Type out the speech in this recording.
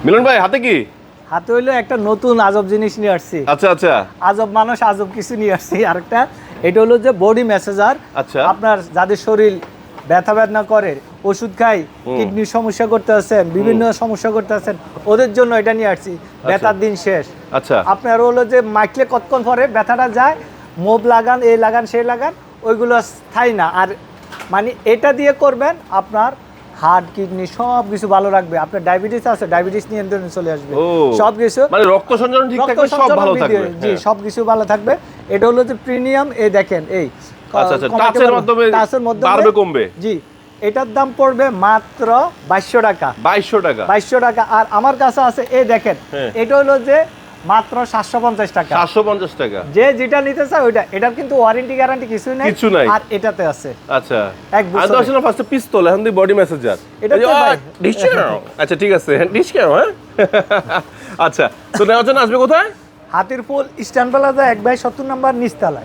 মিলন ভাই হাতে কি? হাতে হইলো একটা নতুন আজব জিনিস নিয়ে আসছি। আচ্ছা আচ্ছা আজব মানুষ আজব কিছু নিয়ে আসছি। আরেকটা এটা হলো যে বডি ম্যাসাজার। আচ্ছা। আপনার যাদের শরীর ব্যথা বেদনা করে, ওষুধ খাই, কিডনির সমস্যা করতে আছেন, বিভিন্ন সমস্যা করতে আছেন, ওদের জন্য এটা নিয়ে আসছি। ব্যথার দিন শেষ। আচ্ছা আপনার হলো যে মাইকলে কতক্ষণ পরে ব্যথাটা যায়, মোব লাগান, এই লাগান, সেই লাগান, ওইগুলো স্থায়ী না। আর মানে এটা দিয়ে করবেন আপনার হার্ট, কিডনি সব কিছু ভালো রাখবে। আপনার ডায়াবেটিস আছে, ডায়াবেটিস নিয়ন্ত্রণে চলে আসবে। ও, সব কিছু মানে রক্ত সঞ্চালন ঠিক থাকবে, সব ভালো থাকবে। জি, হ্যাঁ। সব কিছু ভালো থাকবে। এটা হলো যে প্রিমিয়াম, এই দেখেন এই আচ্ছা আচ্ছা, টাচের মাধ্যমে বাড়বে কমবে। জি, এটার দাম পড়বে মাত্র 2200 টাকা। 2200 টাকা। 2200 টাকা। আর আমার কাছে আছে এই দেখেন, হ্যাঁ। এটা হলো যে মাত্র 750 টাকা। 750 টাকা। যে যেটা নিতে চায় ওইটা, এটার কিন্তু ওয়ারেন্টি গ্যারান্টি কিছুই নাই। কিছু নাই। আর এটাতে আছে আচ্ছা, এক বছর। আমি তো আসলে ফার্স্টে পিস্তল, এখন দি বডি মেসেঞ্জার। এটা তো ভাই ডিশ কেন? আচ্ছা ঠিক আছে, ডিশ কেন? হ্যাঁ আচ্ছা, তো নেওয়ার জন্য আসবে কোথায়? হাতির ফুল স্ট্যান্ড প্লাজা 1/70 নম্বর নিচতলায়।